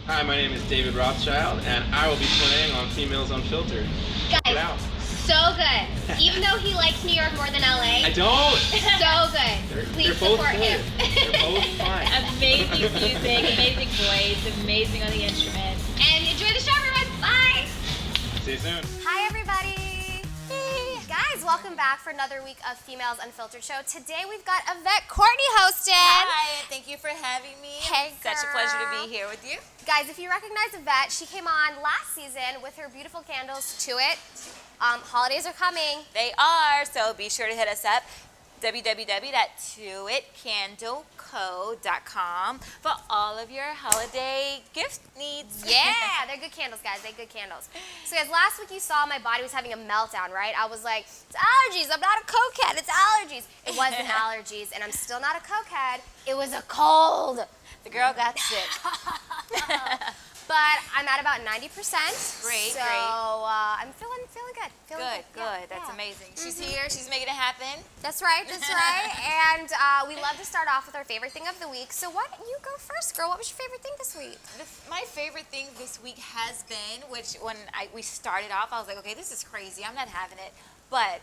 Hi, my name is David Rothschild, and I will be playing on Females Unfiltered. Check it out. So good. Even though he likes New York more than LA. I don't. So good. Please they're both support good. him. They're both fine. Amazing music, amazing voice, amazing on the instrument. And enjoy the show, everyone. Bye. See you soon. Hi, everybody. Hey. Guys, welcome back for another week of Females Unfiltered Show. Today we've got Avette Courtney hosting. Hi, and thank you for having me. Hey, Such a girl. pleasure to be here with you. Guys, if you recognize Avette, she came on last season with her beautiful candles, To It. Holidays are coming. They are, so be sure to hit us up, www.toitcandleco.com for all of your holiday gift needs. Yeah, they're good candles, guys. They're good candles. So, guys, last week you saw my body was having a meltdown, right? I was like, it's allergies. I'm not a cokehead. It's allergies. It wasn't allergies, and I'm still not a cokehead. It was a cold. The girl got sick. But I'm at about 90%. Great, so, great. I'm feeling good. Good. Yeah, That's yeah. amazing. She's here. She's making it happen. That's right. And we love to start off with our favorite thing of the week. So why don't you go first, girl? What was your favorite thing this week? My favorite thing this week has been, which when we started off, I was like, okay, this is crazy. I'm not having it. But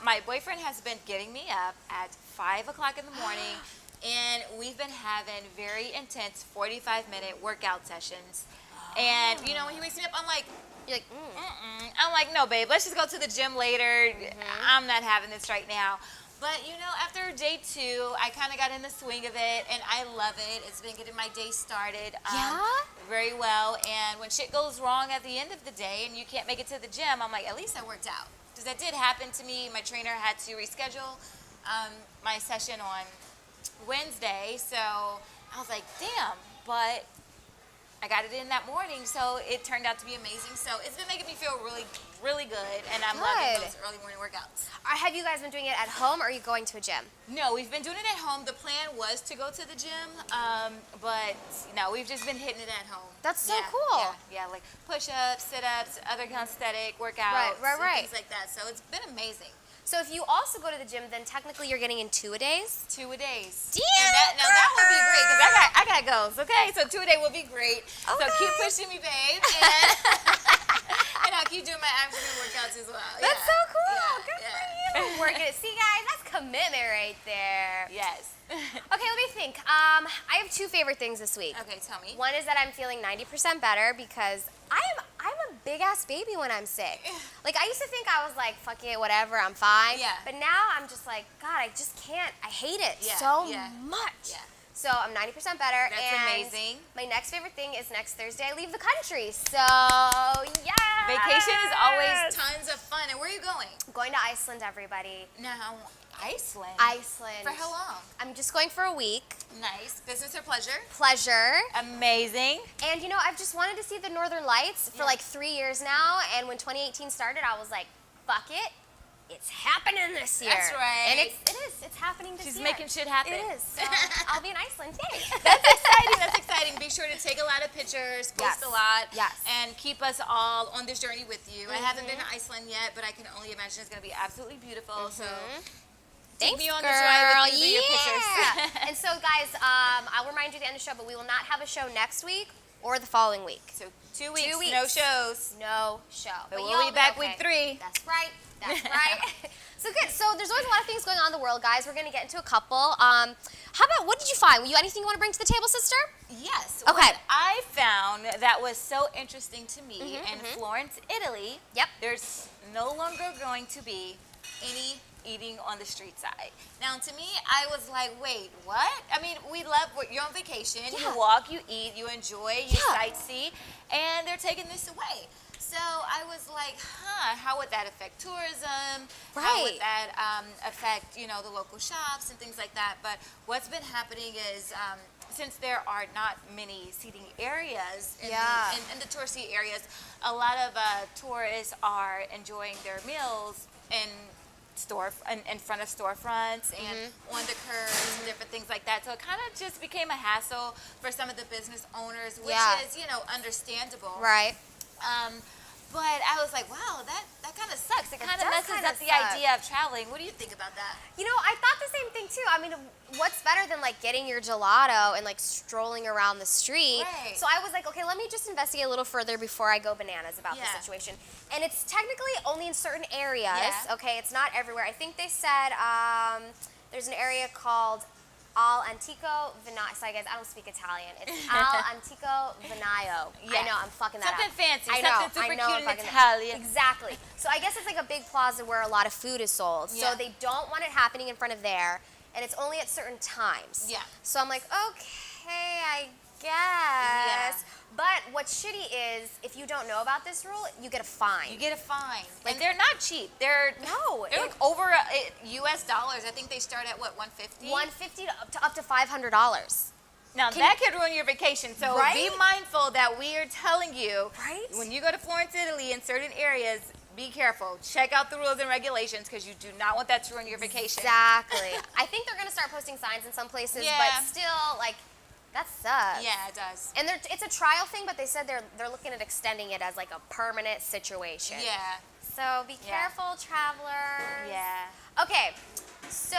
my boyfriend has been getting me up at 5 o'clock in the morning, and we've been having very intense 45-minute workout sessions. And, you know, when he wakes me up, I'm like, You're like, I'm like, no, babe, let's just go to the gym later. I'm not having this right now. But, you know, after day 2, I kind of got in the swing of it, and I love it. It's been getting my day started very well. And when shit goes wrong at the end of the day and you can't make it to the gym, I'm like, at least I worked out. Because that did happen to me. My trainer had to reschedule my session on Wednesday. So I was like, damn, but I got it in that morning, so it turned out to be amazing. So it's been making me feel really, really good, and I'm loving those early morning workouts. have you guys been doing it at home, or are you going to a gym? No, we've been doing it at home. The plan was to go to the gym, but no, we've just been hitting it at home. That's so cool. Yeah, like push-ups, sit-ups, other kinesthetic workouts, Right. and things like that. So it's been amazing. So if you also go to the gym, then technically you're getting in 2-a-days? 2-a-days. Damn, Now that would be great, because I got goals, okay? So 2-a-day will be great. Okay. So keep pushing me, babe. And I'll keep doing my afternoon workouts as well. That's so cool. Yeah, Good yeah. for you. Working it. See, guys, that's commitment right there. Yes. Okay, let me think. I have 2 favorite things this week. Okay, tell me. One is that I'm feeling 90% better because I'm a big ass baby when I'm sick. Like, I used to think I was like, fuck it, whatever, I'm fine. Yeah. But now I'm just like, God, I just can't. I hate it so much. Yeah. So I'm 90% better. That's and amazing. My next favorite thing is next Thursday I leave the country. So yeah. Vacation is always tons of fun. And where are you going? I'm going to Iceland, everybody. Now, Iceland. Iceland. For how long? I'm just going for a week. Nice. Business or pleasure? Pleasure. Amazing. And, you know, I've just wanted to see the Northern Lights for like 3 years now. And when 2018 started, I was like, fuck it. It's happening this year. That's right. And it is. It's happening this year. She's making shit happen. It is. So I'll be in Iceland. Yay. That's exciting. That's exciting. Be sure to take a lot of pictures, post Yes. a lot, Yes. and keep us all on this journey with you. I haven't been to Iceland yet, but I can only imagine it's going to be absolutely beautiful. So take Thanks, me on girl. this ride with you. Your pictures. And so, guys, I'll remind you at the end of the show, but we will not have a show next week or the following week. So 2 weeks, 2 weeks. no shows. No show. But you'll we'll be back okay. week 3. That's right. That's right. So good. So there's always a lot of things going on in the world, guys. We're going to get into a couple. How about, what did you find? Anything you want to bring to the table, sister? Yes. Okay. What I found that was so interesting to me in Florence, Italy, Yep. there's no longer going to be any eating on the street side. Now, to me, I was like, wait, what? I mean, you're on vacation, Yeah. you walk, you eat, you enjoy, you Yeah. sightsee, and they're taking this away. So I was like, how would that affect tourism? How would Right. that affect, you know, the local shops and things like that? But what's been happening is, since there are not many seating areas in the touristy areas, a lot of tourists are enjoying their meals in front of storefronts and on the curbs and different things like that. So it kind of just became a hassle for some of the business owners, which is, you know, understandable. Right. But I was like, wow, that kind of sucks. It kind of does messes kinda up the suck. idea of traveling. What do you think about that? You know, I thought the same thing too. I mean, what's better than like getting your gelato and like strolling around the street? Right. So I was like, okay, let me just investigate a little further before I go bananas about the situation. And it's technically only in certain areas. Yeah. Okay, it's not everywhere. I think they said there's an area called Al Antico Venaio. Sorry guys, I don't speak Italian. It's Al Antico Venaio. I know, I'm fucking that Something up. fancy, I know, something super I know, cute I'm in fucking Italian. Exactly. So I guess it's like a big plaza where a lot of food is sold. Yeah. So they don't want it happening in front of there, and it's only at certain times. Yeah. So I'm like, okay, I guess. But what's shitty is if you don't know about this rule, you get a fine. You get a fine. Like- and they're not cheap. They're No, They're like over US dollars. I think they start at what, 150? $150 to up to $500. Now that could ruin your vacation. So Right? be mindful that we are telling you Right? when you go to Florence, Italy, in certain areas, be careful. Check out the rules and regulations because you do not want that to ruin your vacation. Exactly. I think they're gonna start posting signs in some places, Yeah. but still, like, that sucks. Yeah, it does. And it's a trial thing, but they said they're looking at extending it as like a permanent situation. Yeah. So be Yeah. careful, travelers. Yeah. Okay, so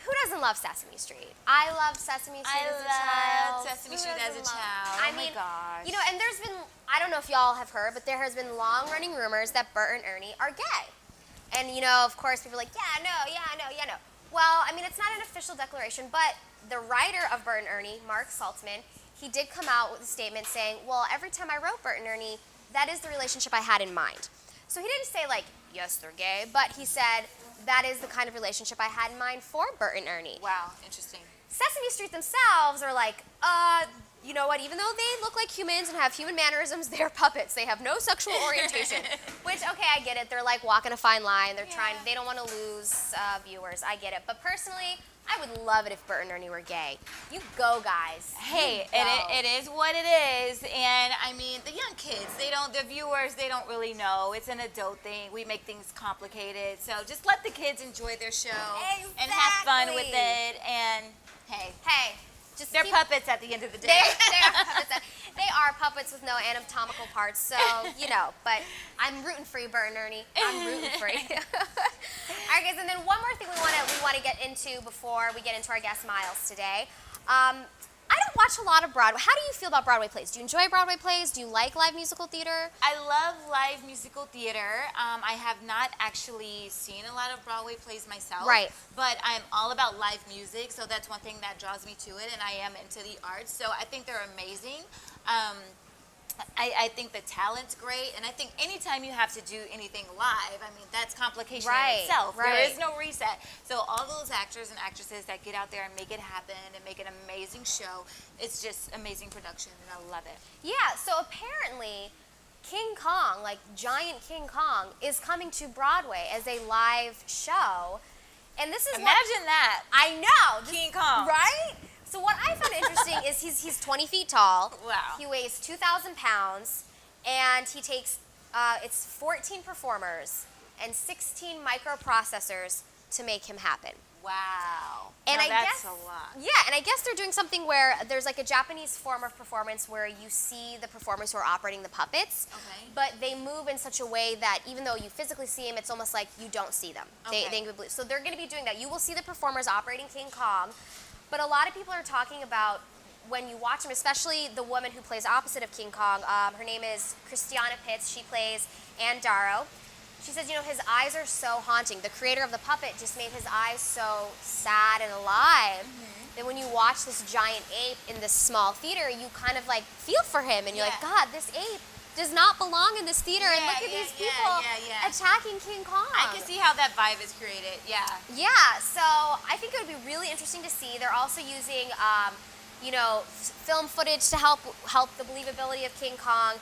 who doesn't love Sesame Street? I love Sesame Street as a child. Sesame Who Street as a doesn't love- child. I Oh my mean, gosh. you know, and there's been, I don't know if y'all have heard, but there has been long-running rumors that Bert and Ernie are gay. And, you know, of course, people are like, yeah, no. Well, I mean, it's not an official declaration, but the writer of Bert and Ernie, Mark Saltzman, he did come out with a statement saying, well, every time I wrote Bert and Ernie, that is the relationship I had in mind. So he didn't say, like, yes, they're gay, but he said, that is the kind of relationship I had in mind for Bert and Ernie. Wow, interesting. Sesame Street themselves are like, you know what, even though they look like humans and have human mannerisms, they're puppets. They have no sexual orientation. Which, okay, I get it. They're like walking a fine line. They're trying, they don't want to lose viewers. I get it. But personally, I would love it if Bert and Ernie were gay. You go, guys. Hey, You go. it is what it is, and I mean, the young kids, the viewers, they don't really know. It's an adult thing. We make things complicated, so just let the kids enjoy their show and have fun with Exactly. it, and hey, Just they're keep- puppets at the end of the day. They're puppets. They are puppets with no anatomical parts, so, you know, but I'm rooting for you, Bert and Ernie. I'm rooting for you. All right, guys, and then one more thing we want to get into before we get into our guest, Miles, today. I don't watch a lot of Broadway. How do you feel about Broadway plays? Do you enjoy Broadway plays? Do you like live musical theater? I love live musical theater. I have not actually seen a lot of Broadway plays myself. Right. But I'm all about live music, so that's one thing that draws me to it, and I am into the arts, so I think they're amazing. I think the talent's great, and I think anytime you have to do anything live, I mean, that's complication in itself. Right. There is no reset. So all those actors and actresses that get out there and make it happen and make an amazing show, it's just amazing production, and I love it. Yeah, so apparently King Kong, like giant King Kong, is coming to Broadway as a live show. And this is Imagine that. I know. King Kong. Right? So what I found interesting is he's 20 feet tall. Wow. He weighs 2,000 pounds, and he takes, it's 14 performers and 16 microprocessors to make him happen. Wow. And Now I that's guess, a lot. yeah, and I guess they're doing something where there's like a Japanese form of performance where you see the performers who are operating the puppets, Okay. but they move in such a way that even though you physically see them, it's almost like you don't see them. Okay. So they're going to be doing that. You will see the performers operating King Kong, but a lot of people are talking about when you watch them, especially the woman who plays opposite of King Kong. Her name is Christiana Pitts. She plays Ann Darrow. She says, you know, his eyes are so haunting. The creator of the puppet just made his eyes so sad and alive that when you watch this giant ape in this small theater, you kind of like feel for him and you're like, God, this ape does not belong in this theater. And look at these people attacking King Kong. I can see how that vibe is created. Yeah. Yeah, so I think it would be really interesting to see. They're also using, you know, film footage to help the believability of King Kong.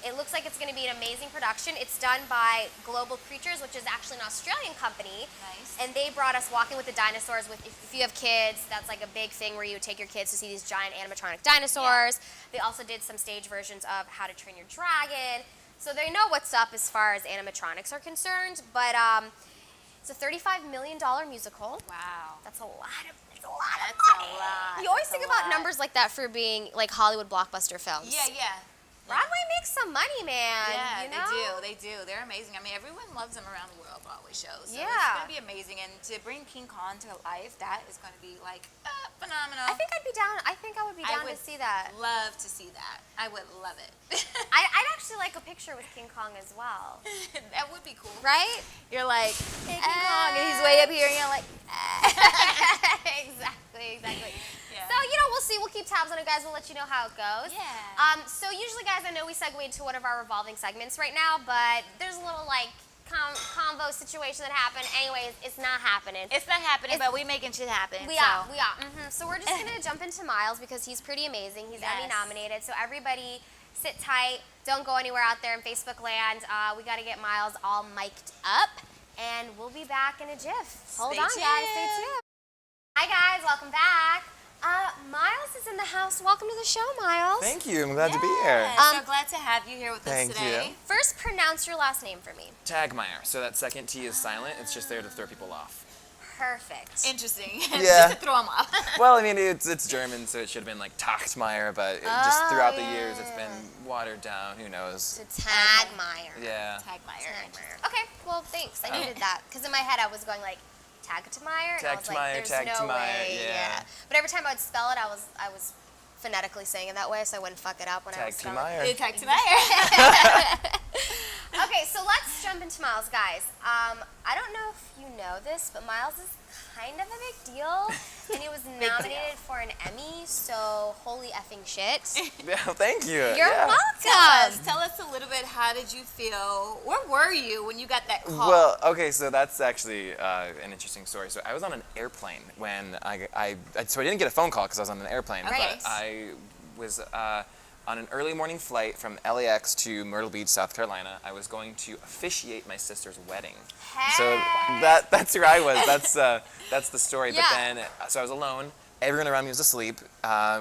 It looks like it's going to be an amazing production. It's done by Global Creatures, which is actually an Australian company. Nice. And they brought us Walking with the Dinosaurs. If you have kids, that's like a big thing where you take your kids to see these giant animatronic dinosaurs. Yeah. They also did some stage versions of How to Train Your Dragon. So they know what's up as far as animatronics are concerned. But it's a $35 million musical. Wow. That's a lot of That's money. a lot. You always That's think a about lot. numbers like that for being like Hollywood blockbuster films. Yeah, yeah. Broadway makes some money, man. Yeah, you know? they do. They're amazing. I mean, everyone loves them around the world, Broadway shows. So Yeah. it's going to be amazing. And to bring King Kong to life, that is going to be, like, phenomenal. I think I'd be down. I think I would be down to would see that. love to see that. I would love it. I'd actually like a picture with King Kong as well. That would be cool. Right? You're like, hey, King Kong, and he's way up here, and you're like, Exactly. Yeah. So, we'll see. We'll keep tabs on it, guys. We'll let you know how it goes. Yeah. So usually, guys, I know we segue into one of our revolving segments right now, but there's a little, like, convo situation that happened. Anyways, it's not happening. It's not happening, but we making shit happen. We are. So we're just going to jump into Miles because he's pretty amazing. He's Emmy nominated. So everybody sit tight. Don't go anywhere out there in Facebook land. We got to get Miles all mic'd up. And we'll be back in a jiff. Hold on, guys. Stay tuned. Hi, guys. Welcome back. Miles is in the house. Welcome to the show, Miles. Thank you. I'm glad to be here. So glad to have you here with us Thank today. you. First, pronounce your last name for me. Tagtmeyer. So that second T is silent. It's just there to throw people off. Perfect. Interesting. Yeah. Just to throw them off. Well, I mean, it's German, so it should have been like Tagtmeyer, but just throughout the years, it's been watered down. Who knows? To Tagtmeyer. Yeah. Tagtmeyer. Okay, well, thanks. I needed that. Because in my head, I was going like, Tagtmeyer? And I was like, there's no Tagtmeyer, way. yeah. But every time I would spell it, I was phonetically saying it that way, so I wouldn't fuck it up when I was spelling it. Tagtmeyer. Tagtmeyer. Okay, so let's jump into Miles, guys. I don't know if you know this, but Miles is kind of a big deal, and he was nominated for an Emmy, so holy effing shit. Yeah, thank you. You're Tell welcome. us a little bit, how did you feel? Where were you when you got that call? Well, okay, so that's actually an interesting story. So I was on an airplane when so I didn't get a phone call because I was on an airplane, Okay. but I was on an early morning flight from LAX to Myrtle Beach, South Carolina. I was going to officiate my sister's wedding. So that's where I was. That's the story. Yeah. But then, so I was alone. Everyone around me was asleep.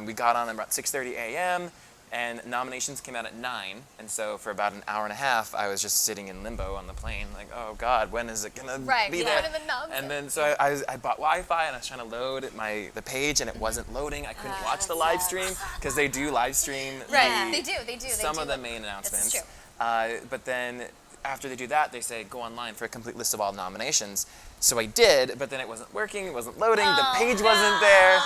We got on at about 6:30 a.m. and nominations came out at 9. And so for about an hour and a half, I was just sitting in limbo on the plane, like, oh God, when is it gonna be there? When are the noms? And then so I bought Wi-Fi and I was trying to load the page and it wasn't loading. I couldn't watch the live stream because they do live stream. Right, they do. Some of the main announcements. This is true. But then after they do that, they say go online for a complete list of all nominations. So I did, but then it wasn't working, it wasn't loading, the page wasn't there.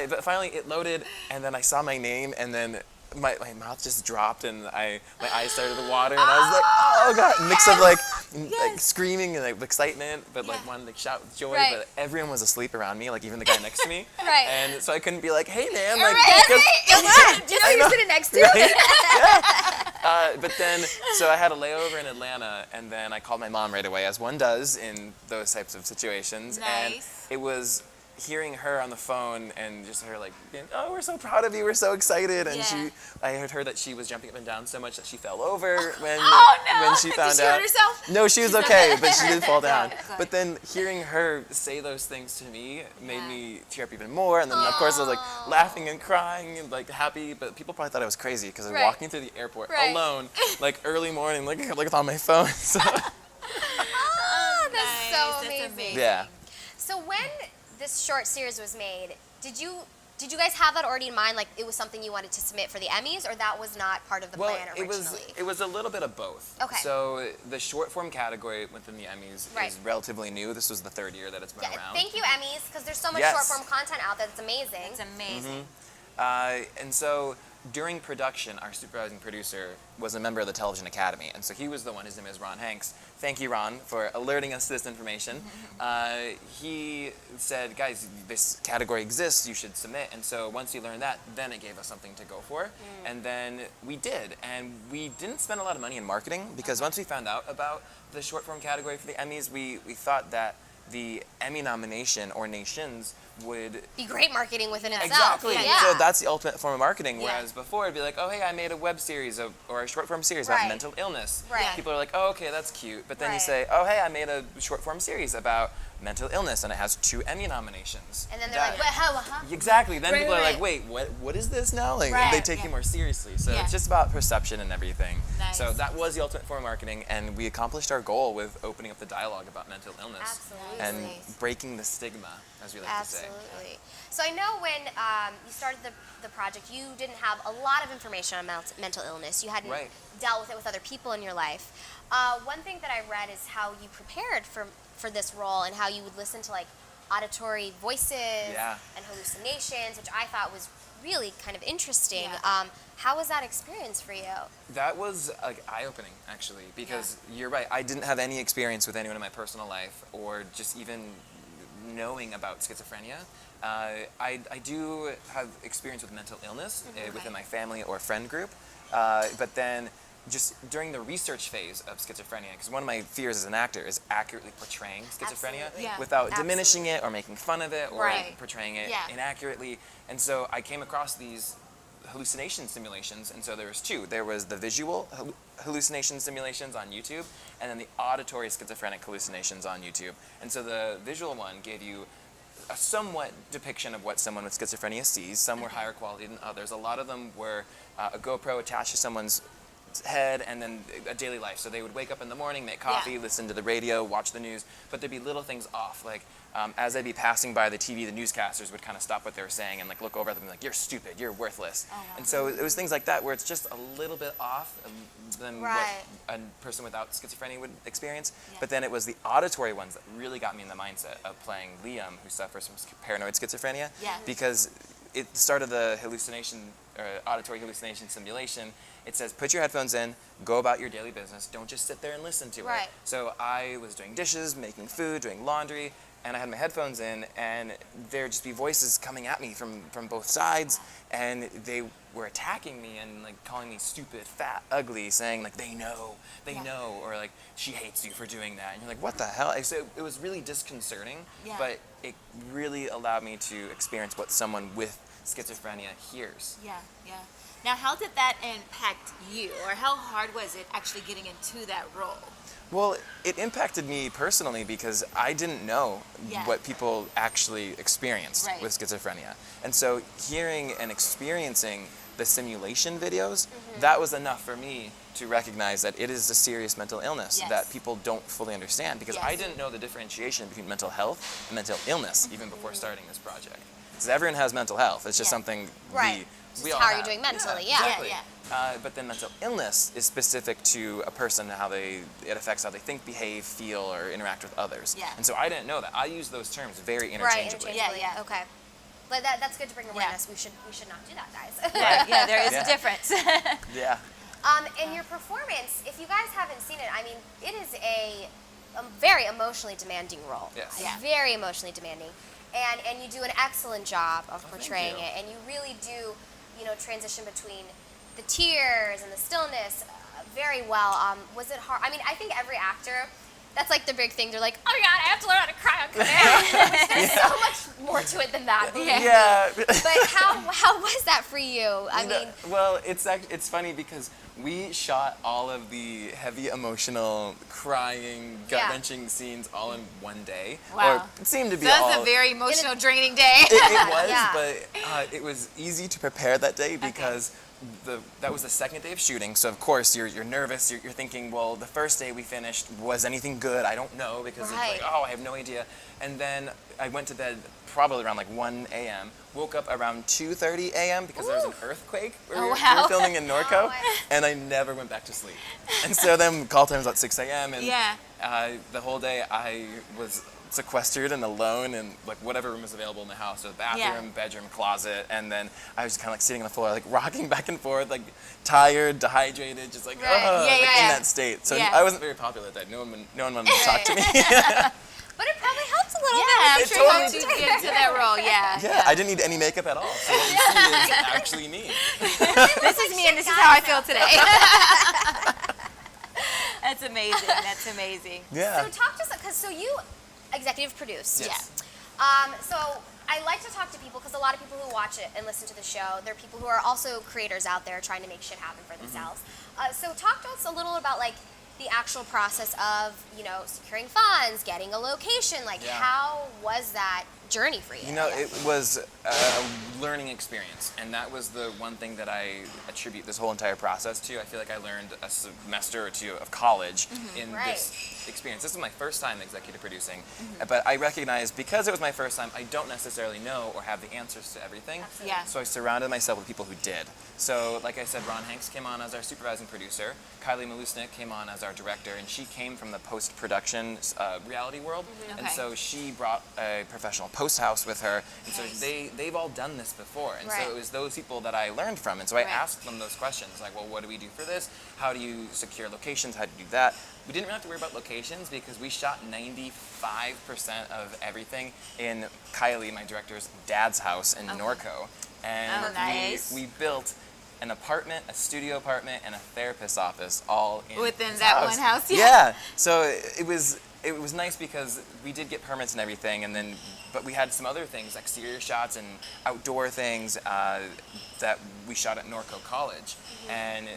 But finally it loaded, and then I saw my name, and then my mouth just dropped, and my eyes started to water, and I was like, oh God, mix of like screaming and like excitement, but like wanted to shout with joy, but everyone was asleep around me, like even the guy next to me. Right. And so I couldn't be like, hey man, like, Do you know who you're sitting next to? Right? Yeah. But then, so I had a layover in Atlanta, and then I called my mom right away, as one does in those types of situations. Nice. And it was hearing her on the phone and just her like, being, oh, we're so proud of you, we're so excited. And I heard her that she was jumping up and down so much that she fell over when she found Did she out. hurt herself? No, she was okay, but she did fall down. Good. But then hearing her say those things to me made me tear up even more. And then of course I was like laughing and crying and like happy, but people probably thought I was crazy because I was walking through the airport alone, like early morning, like on my phone. So. That's so amazing. Yeah. So when this short series was made, did you guys have that already in mind? Like it was something you wanted to submit for the Emmys, or that was not part of the plan originally? It was a little bit of both. Okay. So the short form category within the Emmys is relatively new. This was the 3rd year that it's been around. Thank you, Emmys, because there's so much short form content out there that's amazing. It's amazing. And so during production, our supervising producer was a member of the Television Academy, and so he was the one. His name is Ron Hanks. Thank you, Ron, for alerting us to this information. He said, guys, this category exists, you should submit. And so once you learned that, then it gave us something to go for. And then we did. And we didn't spend a lot of money in marketing, because once we found out about the short form category for the Emmys, we thought that the Emmy nomination or nations would be great marketing within itself. Exactly. Yeah. So that's the ultimate form of marketing. Whereas before it'd be like, oh hey, I made a web series or a short form series about mental illness. Right. People are like, oh okay, that's cute. But then you say, oh hey, I made a short form series about mental illness, and it has 2 Emmy nominations. And then they're like, "What? How? Huh?" Exactly. Then Right, people are right. like, wait, what is this now? Like, Right, they take yeah. you more seriously. So Yeah. it's just about perception and everything. Nice. So that was the ultimate form of marketing, and we accomplished our goal with opening up the dialogue about mental illness. Absolutely. And breaking the stigma, as we like to say. Absolutely. So I know when you started the project, you didn't have a lot of information on mental illness. You hadn't Right. dealt with it with other people in your life. One thing that I read is how you prepared for this role and how you would listen to like auditory voices Yeah. and hallucinations, which I thought was really kind of interesting. Yeah. How was that experience for you? That was like eye-opening, actually, because you're right. I didn't have any experience with anyone in my personal life, or just even knowing about schizophrenia. I do have experience with mental illness within my family or friend group, but then just during the research phase of schizophrenia, because one of my fears as an actor is accurately portraying schizophrenia Absolutely. Yeah. without diminishing it or making fun of it or Right. portraying it Yeah. inaccurately. And so I came across these hallucination simulations, and so there was 2. There was the visual hallucination simulations on YouTube, and then the auditory schizophrenic hallucinations on YouTube. And so the visual one gave you a somewhat depiction of what someone with schizophrenia sees. Some were higher quality than others. A lot of them were a GoPro attached to someone's head, and then a daily life. So they would wake up in the morning, make coffee, listen to the radio, watch the news, but there'd be little things off. Like as they'd be passing by the TV, the newscasters would kind of stop what they were saying and like look over at them and be like, "You're stupid, you're worthless." wow. And so it was things like that where it's just a little bit off than Right. what a person without schizophrenia would experience. Yeah. But then it was the auditory ones that really got me in the mindset of playing Liam, who suffers from paranoid schizophrenia. Yeah. Because it started the hallucination or auditory hallucination simulation. It says, put your headphones in, go about your daily business. Don't just sit there and listen to Right. it. So I was doing dishes, making food, doing laundry, and I had my headphones in, and there'd just be voices coming at me from both sides, and they were attacking me and like calling me stupid, fat, ugly, saying like, they know, or like, she hates you for doing that. And you're like, what the hell? So it was really disconcerting, Yeah. but it really allowed me to experience what someone with schizophrenia hears. Yeah, yeah. Now, how did that impact you, or how hard was it actually getting into that role? Well, it impacted me personally because I didn't know Yeah. what people actually experienced Right. with schizophrenia. And so hearing and experiencing the simulation videos, that was enough for me to recognize that it is a serious mental illness Yes. that people don't fully understand, because I Yes. didn't know the differentiation between mental health and mental illness even before starting this project. Because everyone has mental health. It's just Yeah. something Right. we Just all how have. you're doing mentally, yeah. Exactly. Yeah, But then mental illness is specific to a person, it affects how they think, behave, feel, or interact with others. Yeah. And so I didn't know that. I use those terms very Right, interchangeably. interchangeably. Yeah, yeah. Okay. But that's good to bring awareness. We should not do that, guys. Yeah, yeah, there is Yeah. a difference. Yeah. And your performance, if you guys haven't seen it, I mean, it is a very emotionally demanding role. Yes. Yeah. Very emotionally demanding. And you do an excellent job of portraying you. it. And you really do, transition between the tears and the stillness very well. Was it hard? I mean, I think every actor, that's like the big thing. They're like, oh my God, I have to learn how to cry on command. There's so much more to it than that. Yeah. But how was that for you? I mean, Well, it's funny because we shot all of the heavy emotional, crying, gut-wrenching scenes all in one day. Wow. Or it seemed to be That's all... a very emotional, draining day. It was, Yeah. but it was easy to prepare that day because that was the second day of shooting. So of course you're nervous. You're thinking, well, the first day we finished, was anything good? I don't know, because it's Right. like, oh, I have no idea. And then I went to bed probably around like 1 a.m. Woke up around 2:30 a.m. because there was an earthquake where we were filming in Norco, and I never went back to sleep. And so then call time was at 6 a.m. and Yeah. the whole day I was sequestered and alone in like whatever room was available in the house, so the bathroom, bedroom, closet, and then I was kind of like sitting on the floor, like rocking back and forth, like tired, dehydrated, just like, Right. ugh, Yeah, like yeah. in that state. So Yeah. I wasn't very popular that day. No one wanted to talk to me. but it probably helps a little Yeah, I'm It sure totally you helped you get into that role. Yeah. Yeah, I didn't need any makeup at all. So what you see is actually me. This is me, and this is how I feel today. That's amazing. That's amazing. Yeah. So talk to us, because you executive produced. Yes. So I like to talk to people, because a lot of people who watch it and listen to the show, they're people who are also creators out there trying to make shit happen for themselves. So talk to us a little about like the actual process of, securing funds, getting a location. Like, how was that journey for you? It was a learning experience, and that was the one thing that I attribute this whole entire process to. I feel like I learned a semester or two of college in this experience. This is my first time executive producing, but I recognized because it was my first time, I don't necessarily know or have the answers to everything. Absolutely. Yeah. So I surrounded myself with people who did. So, like I said, Ron Hanks came on as our supervising producer. Kylie Malusnik came on as our director, and she came from the post-production reality world. And so she brought a professional post house with her. And so they've all done this before. And so it was those people that I learned from. And so I asked them those questions, like, well, what do we do for this? How do you secure locations? How do you do that? We didn't really have to worry about locations because we shot 95% of everything in Kylie, my director's dad's house in Norco. And we built an apartment, a studio apartment, and a therapist's office all in within his that house. one house. Yeah. So it was nice because we did get permits and everything, but we had some other things, exterior shots and outdoor things that we shot at Norco College, and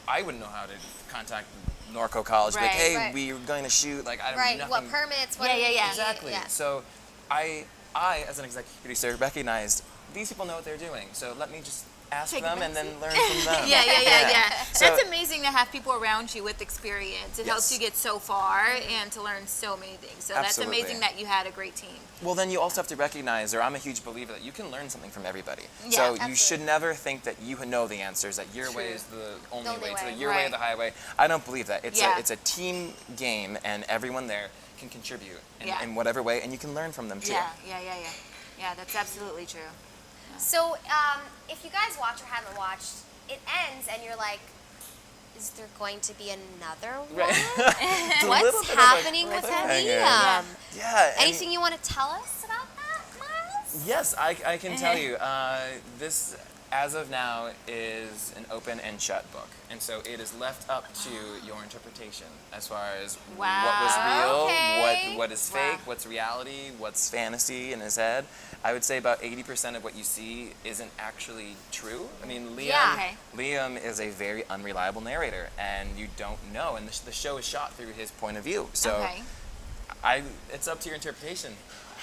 I wouldn't know how to contact Norco College. Like, hey, we're going to shoot. Like, I don't know nothing. What permits? What Exactly. Yeah. So I, as an executive producer, recognized these people know what they're doing. So let me just ask them and then learn from them. Yeah. So, That's amazing to have people around you with experience. It helps you get so far and to learn so many things. So that's amazing that you had a great team. Well, then you also have to recognize, or I'm a huge believer, that you can learn something from everybody. Yeah, so absolutely. you should never think that you know the answers, that your way is the only way, way. your way or the highway. I don't believe that. It's Yeah. it's a team game, and everyone there can contribute in whatever way, and you can learn from them too. Yeah, that's absolutely true. So, if you guys watch or haven't watched, it ends and you're like, is there going to be another one? It's a little What's bit of a happening with cliffhanger. Liam? Yeah. and- Anything you want to tell us about that, Miles? Yes, I can tell you. This, as of now, is an open and shut book. And so it is left up to your interpretation as far as what was real, Okay. what is fake, what's reality, what's fantasy in his head. I would say about 80% of what you see isn't actually true. I mean, Liam is a very unreliable narrator, and you don't know. And the show is shot through his point of view. So it's up to your interpretation.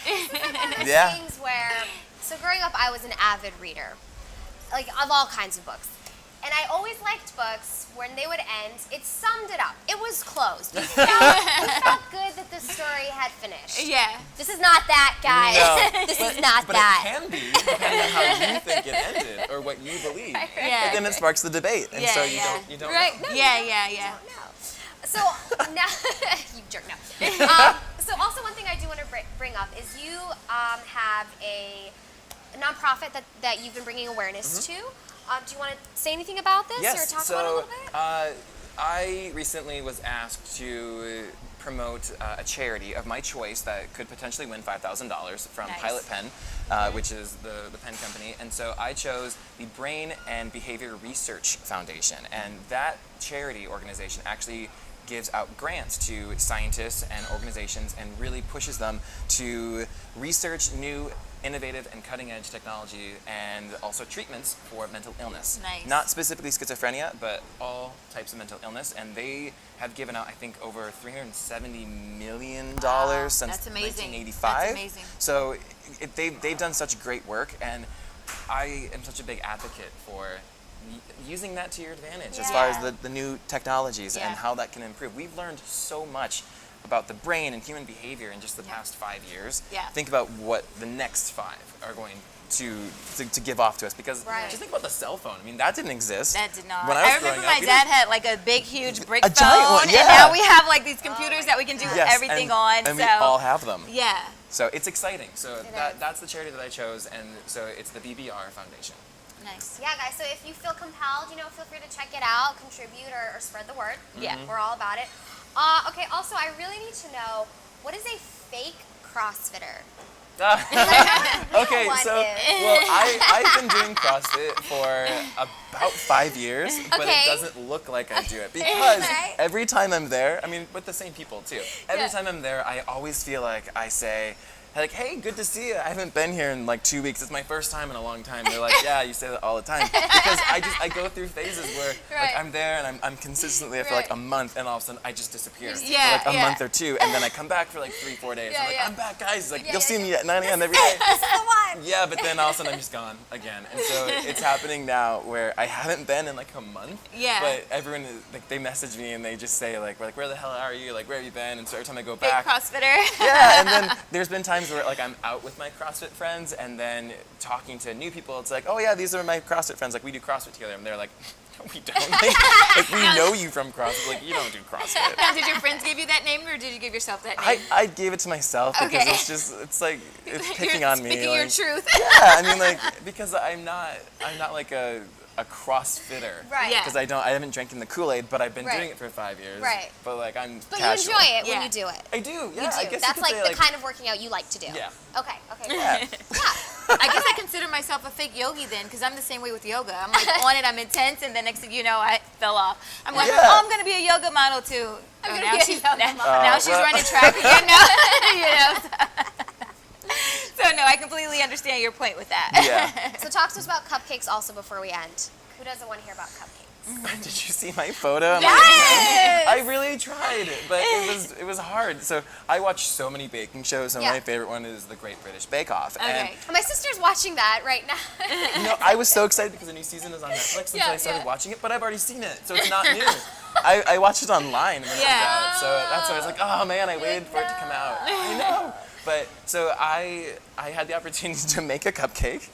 Things where, so growing up, I was an avid reader, like of all kinds of books. And I always liked books when they would end, it summed it up. It was closed. You felt good that the story had finished. Yeah. This is not that, guys. No, This is not but that. it can be, depending on how you think it ended or what you believe. Yeah. But then it sparks the debate, and so you don't know. No, Yeah. So now, you jerk, no. So also one thing I do want to bring up is you have a nonprofit that you've been bringing awareness to. Do you want to say anything about this or talk about it a little bit? I recently was asked to promote a charity of my choice that could potentially win $5,000 from Pilot Pen, which is the pen company. And so I chose the Brain and Behavior Research Foundation. And that charity organization actually gives out grants to scientists and organizations and really pushes them to research new innovative and cutting-edge technology and also treatments for mental illness. Nice. Not specifically schizophrenia, but all types of mental illness. And they have given out, I think, over $370 million since That's amazing. 1985. That's amazing. So they've done such great work, and I am such a big advocate for using that to your advantage as far as the new technologies and how that can improve. We've learned so much about the brain and human behavior in just the past 5 years. Think about what the next 5 are going to give off to us, because just think about the cell phone. I mean, that didn't exist. That did not. When I was remember growing up, my dad had like a big, huge brick phone, giant one, and now we have like these computers that we can do everything on. And we all have them. Yeah. So it's exciting. So that's the charity that I chose, and so it's the BBR Foundation. Nice. Yeah, guys, so if you feel compelled, feel free to check it out, contribute, or spread the word. Yeah. We're all about it. Okay, also, I really need to know, what is a fake CrossFitter? Okay, so I've been doing CrossFit for about 5 years, but it doesn't look like I do it because every time I'm there, I mean, with the same people too. Every time I'm there, I always feel like I say, like, hey, good to see you. I haven't been here in like 2 weeks. It's my first time in a long time. They're like, yeah, you say that all the time. Because I go through phases where like I'm there and I'm consistently there for like a month, and all of a sudden I just disappear for like a month or two, and then I come back for like 3-4 days. I'm like, I'm back, guys. Like you'll see me at 9 a.m. every day. This is the one. Yeah, but then all of a sudden I'm just gone again, and so it's happening now where I haven't been in like a month. Yeah. But everyone like they message me and they just say like, where the hell are you? Like where have you been? And so every time I go Big back. CrossFitter. Yeah, and then there's been times where like I'm out with my CrossFit friends, and then talking to new people, it's like, oh yeah, these are my CrossFit friends. Like we do CrossFit together, and they're like, no, we don't. Like we know you from CrossFit. Like you don't do CrossFit. Now, did your friends give you that name, or did you give yourself that name? I gave it to myself because it's like it's picking You're on me. speaking like, your truth. Yeah, I mean like because I'm not like a CrossFitter. Right. Yeah. Because I haven't drank in the Kool-Aid, but I've been Right. doing it for 5 years. Right. But like I'm But casual. you enjoy it when Yeah. you do it. I do. Yeah. You do. I guess That's you could like say, the kind of working out you like to do. Yeah. Okay. Yeah. I guess I consider myself a fake yogi then, because I'm the same way with yoga. I'm like on it, I'm intense, and then next thing you know, I fell off. I'm like, Yeah. oh, I'm gonna be a yoga model too. I'm gonna now be a she's, yoga now, model. now she's well- running track again. Now, you know. So no, I completely understand your point with that. Yeah. So talk to us about cupcakes also before we end. Who doesn't want to hear about cupcakes? Did you see my photo? I'm Yes! like, I really tried, but it was hard. So I watch so many baking shows, and Yeah. my favorite one is the Great British Bake Off. Okay. My sister's watching that right now. And you know, I was so excited because the new season is on Netflix, and so Yeah, I started yeah. watching it, but I've already seen it, so it's not new. I watched it online when it was Yeah. out, so that's why I was like, oh man, I waited for it to come out. I know. But so I had the opportunity to make a cupcake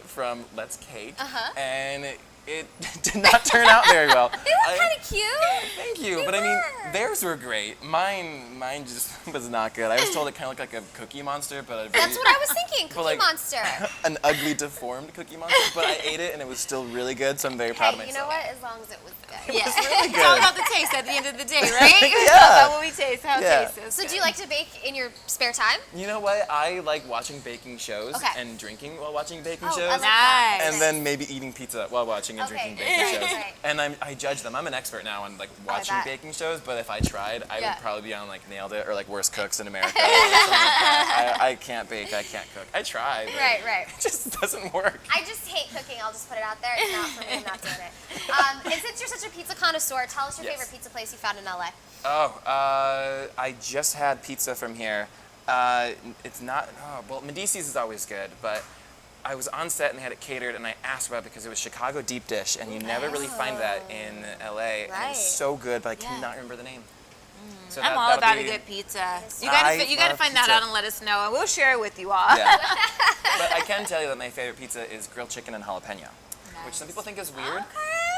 from Let's Cake, and it did not turn out very well. They were kind of cute. Thank you, They but I mean, were. theirs were great. Mine just was not good. I was told it kind of looked like a Cookie Monster, but That's what I was thinking. Cookie like- Monster. an ugly, deformed Cookie Monster. But I ate it, and it was still really good, so I'm very proud of Hey, myself. you know what? As long as it was good. Yeah. really It's all good. about the taste at the end of the day, right? It's Yeah. all about what we taste, how Yeah. it tastes. So do you like to bake in your spare time? You know what? I like watching baking shows Okay. and drinking while watching baking I shows. like that. Nice. And then maybe eating pizza while watching and Okay. drinking baking shows. Right. And I judge them. I'm an expert now on like watching bet. baking shows, but if I tried, I Yeah. would probably be on like Nailed It or like Worst Cooks in America. Or something like that. I can't bake, I can't cook. I try, but Right. it just doesn't work. I just hate cooking. I'll just put it out there. It's not for me. I'm not doing it. And since you're such a pizza connoisseur, tell us your Yes. favorite pizza place you found in LA. Oh, I just had pizza from here. It's not, well, Medici's is always good, but I was on set and they had it catered, and I asked about it because it was Chicago deep dish, and you never really find that in LA. And it Right. was so good, but I Yeah. cannot remember the name. So I'm all that'll about a be- good pizza. You I gotta love find that pizza. out and let us know, and we'll share it with you all. Yeah. But I can tell you that my favorite pizza is grilled chicken and jalapeno, which some people think is weird,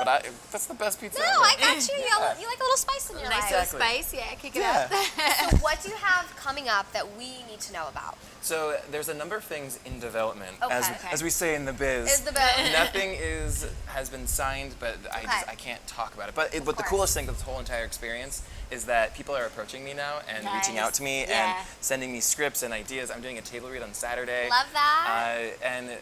but that's the best pizza No, ever. I got you. You like a little spice in your Nice life. little Exactly. spice, yeah, kick it Yeah. up. So what do you have coming up that we need to know about? So there's a number of things in development, Okay. as we say in the biz. Is the best. Nothing has been signed, but I can't talk about it. But the course. coolest thing of this whole entire experience is that people are approaching me now and reaching Nice. out to me Yeah. and sending me scripts and ideas. I'm doing a table read on Saturday. Love that. And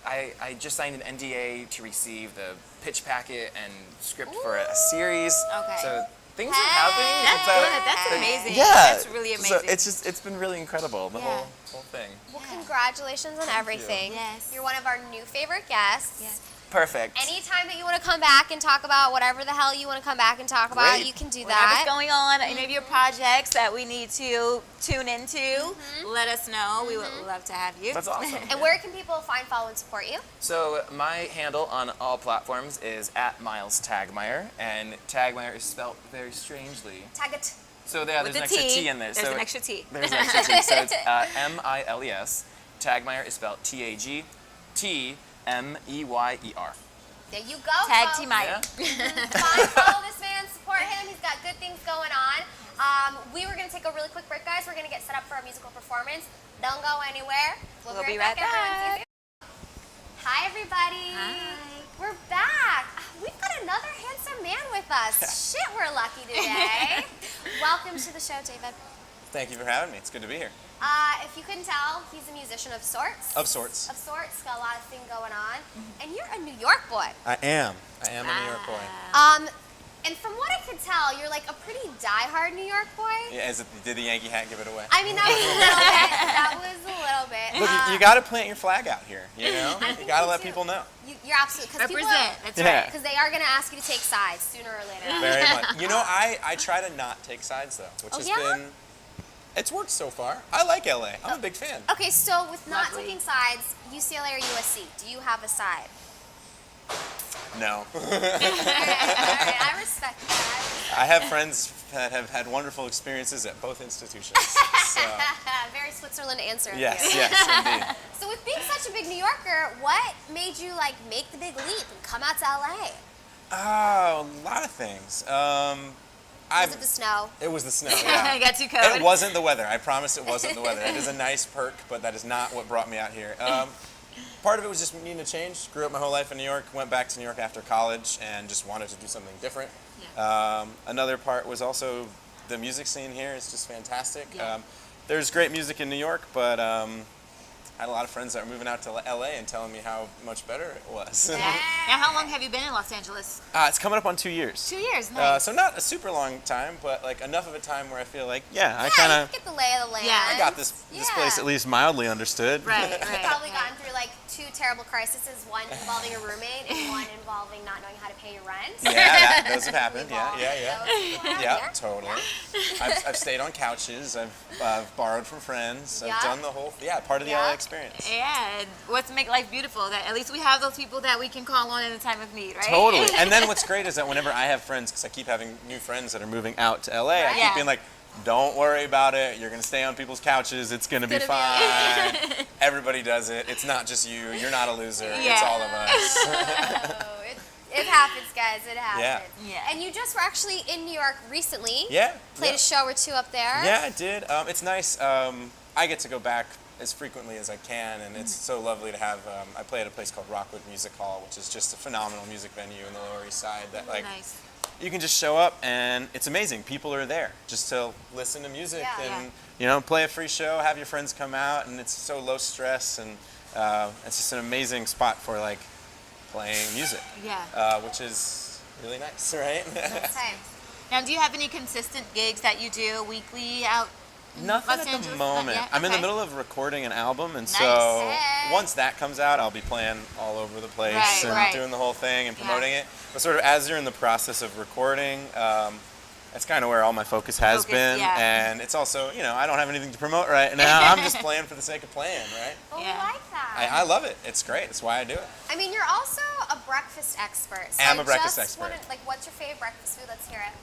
I just signed an NDA to receive the pitch packet and script for a series. Okay. So things are happening. That's but- good. That's amazing. Yeah. That's really So amazing. it's been really incredible, the Yeah. whole thing. Well, congratulations on everything. Yes. You're one of our new favorite guests. Yes. Perfect. Anytime that you want to come back and talk about whatever the hell you want to come back and talk about, Great. you can do Whatever's that. going on, any of your projects that we need to tune into, let us know. We would love to have you. That's awesome. And where can people find, follow, and support you? So my handle on all platforms is @Miles Tagtmeyer, and Tagtmeyer is spelled very strangely. Tag it. So there's With an the extra T, T in there. there's so an extra T. There's an extra T. So it's Miles. Tagtmeyer is spelled Tagtmeyer. There you go. Tag folks. T Maya. Find, follow this man, support him. He's got good things going on. We were going to take a really quick break, guys. We're going to get set up for a musical performance. Don't go anywhere. We'll be right back. everyone. Hi, everybody. Hi. We're back. We've got another handsome man with us. Shit, we're lucky today. Welcome to the show, David. Thank you for having me. It's good to be here. If you couldn't tell, he's a musician of sorts. Of sorts. Of sorts. Got a lot of things going on. And you're a New York boy. I am a New York boy. And from what I could tell, you're like a pretty diehard New York boy. Yeah, did the Yankee hat give it away? I mean, that was a little bit. That was a little bit. Look, you got to plant your flag out here. You know, I you think got to you let do. people know. You're absolutely Represent. That's Yeah. right. because they are going to ask you to take sides sooner or later. Very much. You know, I try to not take sides though, which Oh, has yeah? been. It's worked so far. I like LA. I'm a big fan. Okay, so with not Lovely. taking sides, UCLA or USC, do you have a side? No. All right, I respect that. I have friends that have had wonderful experiences at both institutions. So, Very Switzerland answer. of yes, you. yes, indeed. So with being such a big New Yorker, what made you like make the big leap and come out to LA? Oh, a lot of things. Was it the snow? It was the snow. I Yeah. got too covered. It wasn't the weather. I promise it wasn't the weather. It is a nice perk, but that is not what brought me out here. Part of it was just needing a change. Grew up my whole life in New York. Went back to New York after college and just wanted to do something different. Another part was also the music scene here is just fantastic. Yeah. There's great music in New York, but I had a lot of friends that were moving out to LA and telling me how much better it was. Now, how long have you been in Los Angeles? It's coming up on 2 years. 2 years. Nice. So not a super long time, but like enough of a time where I feel like, I Yeah, kind you of, get the lay of the land. Yeah. I got this place at least mildly understood. right. You've Right. probably gone through like 2 terrible crises, one involving a roommate and one involving not knowing how to pay your rent. Yeah, those have happened. We've all- Yeah. those- Yeah, totally. I've stayed on couches. I've borrowed from friends. Yeah. I've done the whole, part of the Yeah. LA experience. Yeah. and What's make life beautiful? That at least we have those people that we can call on in a time of need, right? Totally. And then what's great is that whenever I have friends, because I keep having new friends that are moving out to LA, I Right. keep Yeah. being like, don't worry about it. You're going to stay on people's couches. It's going to be It's gonna fine. Everybody does it. It's not just you. You're not a loser. It's Yeah. all of us. Oh, it happens, guys. It happens. Yeah. And you just were actually in New York recently. Yeah. Played yeah. a show or 2 up there. Yeah, I did. It's nice. I get to go back as frequently as I can, and it's so lovely to have. I play at a place called Rockwood Music Hall, which is just a phenomenal music venue in the Lower East Side. That like Nice. you can just show up and it's amazing. People are there just to listen to music Yeah. and play a free show, have your friends come out, and it's so low stress and it's just an amazing spot for like playing music, Yeah. which is really nice, right? Okay. Now, do you have any consistent gigs that you do weekly out? Nothing Los at the Angeles? moment. Not yet? I'm in the Okay. middle of recording an album, and Nice. so Hey. once that comes out, I'll be playing all over the place Right, and right. doing the whole thing and Yeah. promoting it. But sort of as you're in the process of recording, that's kind of where all my focus has been. yeah. And it's also, I don't have anything to promote right now. I'm just playing for the sake of playing, right? Well, Yeah. we like that. I love it. It's great. That's why I do it. I mean, you're also a breakfast expert. So I'm a I breakfast just expert. wanna- what's your favorite breakfast food? Let's hear it.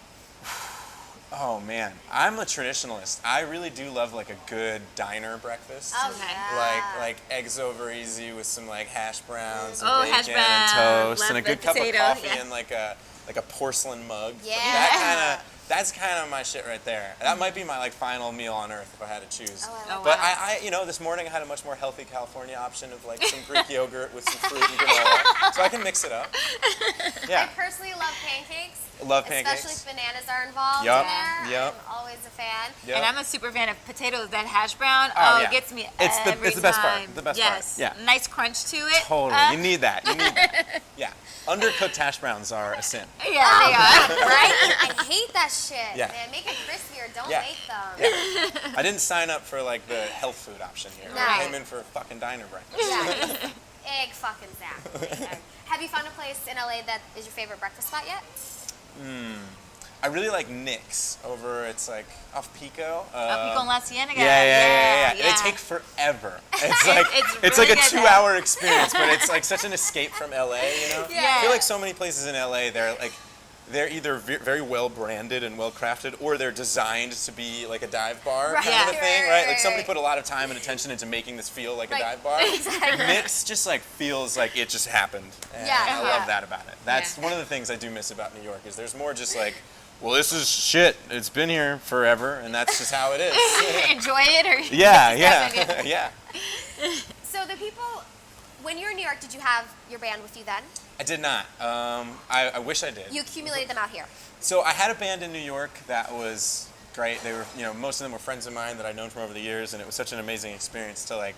Oh man, I'm a traditionalist. I really do love like a good diner breakfast. Oh, Okay. yeah. Like eggs over easy with some like hash browns Oh, and hash bacon and brown. toast Love and a the good cup potato, of coffee yeah. and like a porcelain mug. Yeah. That's kind of my shit right there. That might be my like final meal on earth if I had to choose. Oh, I Oh, like But wow. I this morning I had a much more healthy California option of like some Greek yogurt with some fruit and granola, so I can mix it up. I Yeah, personally love pancakes. love Especially pancakes. if bananas are involved Yup, in there. yup. I'm always a fan. Yep. And I'm a super fan of potatoes. That hash brown, Oh, it yeah. gets me It's the- every it's the best part, time. the best part, yes. yeah. Nice crunch to it. Totally, you need that. You need that. Yeah, undercooked hash browns are a sin. Yeah, they are. Right? I hate that shit. Yeah. Man, make it crispy or don't Yeah. make them. Yeah. I didn't sign up for like the health food option here. No. I came in for a fucking diner breakfast. Yeah. Egg fucking zap. Have you found a place in LA that is your favorite breakfast spot yet? I really like Nick's over. It's like off Pico. Pico en La Cienega. Yeah. Yeah. They take forever. It's like it's like really a good, 2-hour experience, but it's like such an escape from LA. Yeah. I feel like so many places in LA, they're either very well branded and well crafted, or they're designed to be like a dive bar Right. kind of a Yeah. thing, Right, right? right, Like somebody right. put a lot of time and attention into making this feel like Right. a dive bar. Exactly. Nick's just like feels like it just happened. And Yeah. I love that about it. That's one of the things I do miss about New York is there's more just like, well, this is shit. It's been here forever, and that's just how it is. Enjoy it or Yeah, Definitely. yeah. So the people, when you were in New York, did you have your band with you then? I did not. I wish I did. You accumulated them out here. So I had a band in New York that was great. They were, most of them were friends of mine that I'd known from over the years, and it was such an amazing experience to like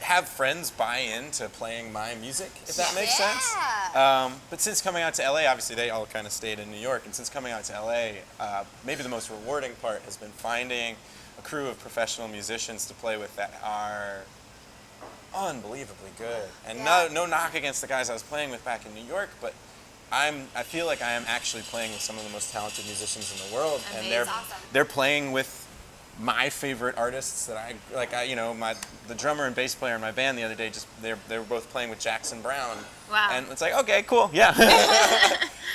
have friends buy into playing my music, if that makes Yeah. sense. But since coming out to LA, obviously they all kind of stayed in New York, and since coming out to LA, maybe the most rewarding part has been finding a crew of professional musicians to play with that are unbelievably good. And no knock against the guys I was playing with back in New York, but I feel like I am actually playing with some of the most talented musicians in the world, and they're playing with my favorite artists that I like. The drummer and bass player in my band the other day, they were both playing with Jackson Brown. Wow. And it's like, okay, cool, yeah.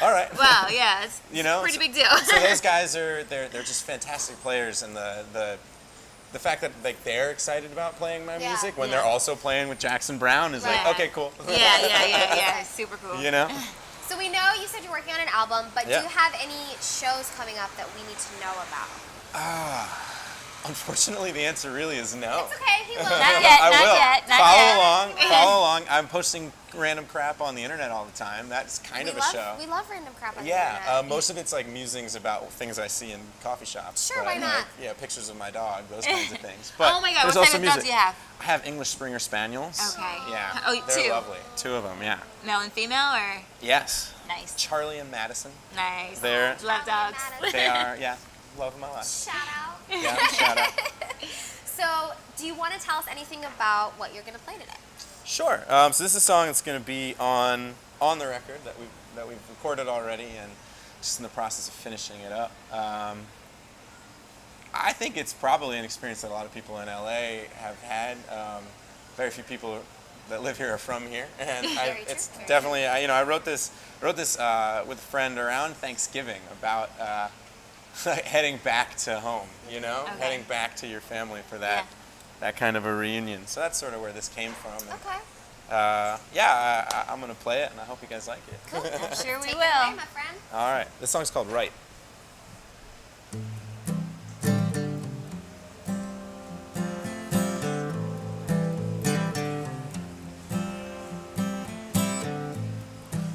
All right. Wow, yeah, it's pretty big deal. So those guys they're just fantastic players, and the fact that like they're excited about playing my music when they're also playing with Jackson Brown is like, okay, cool. Yeah, super cool. You know? So we know you said you're working on an album, but do you have any shows coming up that we need to know about? Unfortunately, the answer really is no. It's okay, he will. Not yet, I not will. yet, not yet. Follow along. I'm posting random crap on the internet all the time. That's kind of a show. We love random crap on the internet. Most of it's like musings about things I see in coffee shops. Sure, why not? Like, pictures of my dog, those kinds of things. But Oh my God, there's what also kind of dogs music. do you have? I have English Springer Spaniels. Okay. Yeah. Oh, they're two. lovely. Two of them, yeah. Male and female, or? Yes. Nice. Charlie and Madison. Nice. They're, Love dogs. they are, love of my life. Shout out. Yeah, shout out. So, do you want to tell us anything about what you're going to play today? Sure. So this is a song that's going to be on the record that we've recorded already, and just in the process of finishing it up. I think it's probably an experience that a lot of people in LA have had. Very few people that live here are from here, and it's definitely. I wrote this with a friend around Thanksgiving about heading back to home. Heading back to your family for that kind of a reunion. So that's sort of where this came from. And, Okay. I'm gonna play it, and I hope you guys like it. Cool. I'm sure we Take it will. away, my friend. All right. This song's called Right.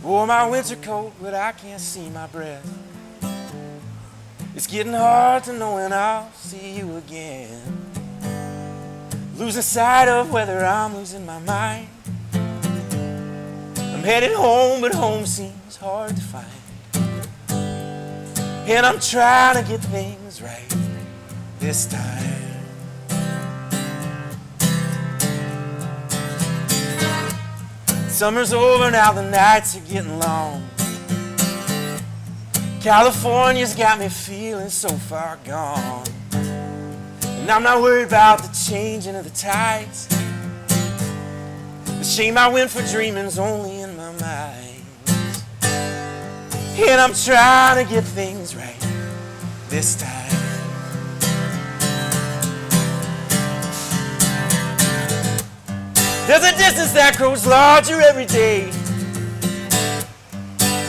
Wore my winter coat, but I can't see my breath. It's getting hard to know when I'll see you again. Losing sight of whether I'm losing my mind. I'm headed home, but home seems hard to find. And I'm trying to get things right this time. Summer's over now, the nights are getting long. California's got me feeling so far gone. And I'm not worried about the changing of the tides. The shame I went for dreaming's only in my mind. And I'm trying to get things right this time. There's a distance that grows larger every day.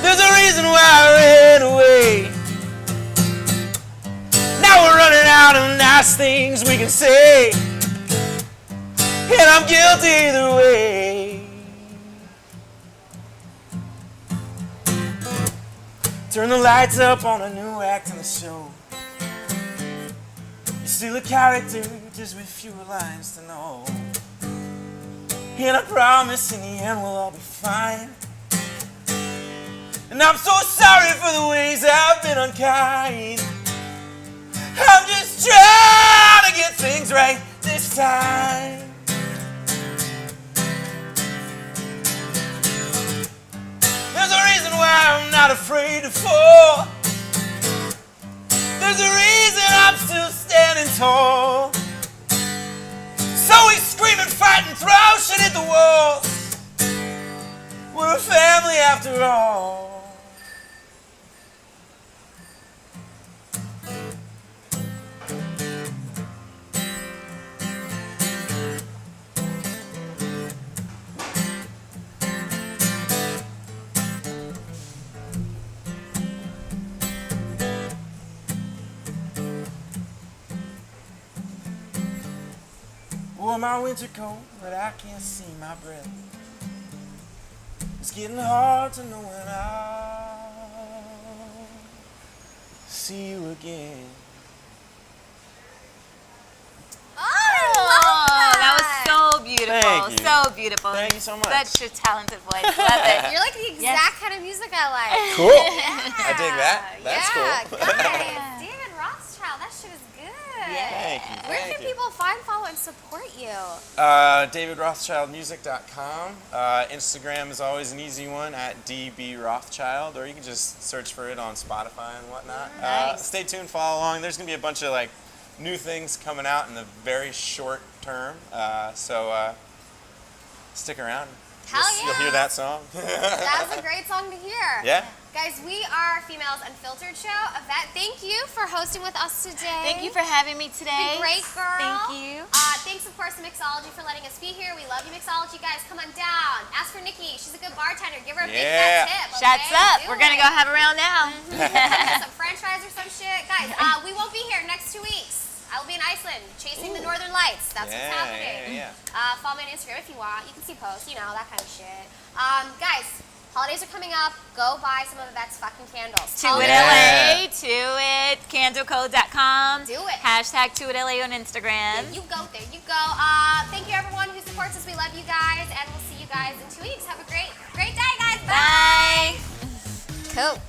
There's a reason why I ran away. Now we're running out of nice things we can say. And I'm guilty either way. Turn the lights up on a new act in the show. You're still a character, just with fewer lines to know. And I promise in the end we'll all be fine. And I'm so sorry for the ways I've been unkind. I'm just trying to get things right this time. There's a reason why I'm not afraid to fall. There's a reason I'm still standing tall. So we scream and fight and throw shit at the walls. We're a family after all. Wore my winter coat, but I can't see my breath. It's getting hard to know when I'll see you again. Oh, I love that. That was so beautiful. Thank you. So beautiful. Thank you so much. Such a talented voice. Love it. You're like the exact kind of music I like. Cool. I dig that. That's cool. Guys, David Rothschild, that shit is good. Thank you. Where Thank can you. people find, follow, and support you? DavidRothschildmusic.com. Instagram is always an easy one at DBRothschild, or you can just search for it on Spotify and whatnot. Nice. Stay tuned, follow along. There's gonna be a bunch of like new things coming out in the very short term, so stick around. Hell You'll hear that song. That was a great song to hear. Yeah. Guys, we are Females Unfiltered Show. Avette, thank you for hosting with us today. Thank you for having me today. Been great, girl. Thank you. Thanks, of course, to Mixology for letting us be here. We love you, Mixology. Guys, come on down. Ask for Nikki. She's a good bartender. Give her a big fat tip. Okay? Shots up. Do We're going to it. go have a round now. Some french fries or some shit. Guys, we won't be here next 2 weeks. I will be in Iceland chasing the northern lights. That's what's happening. Follow me on Instagram if you want. You can see posts, you know, that kind of shit. Guys, holidays are coming up. Go buy some of Avette's fucking candles. To it LA, to it, candlecode.com. Do it. Hashtag to it LA on Instagram. There you go, there you go. Thank you everyone who supports us. We love you guys, and we'll see you guys in 2 weeks. Have a great day, guys. Bye. Bye. Cool.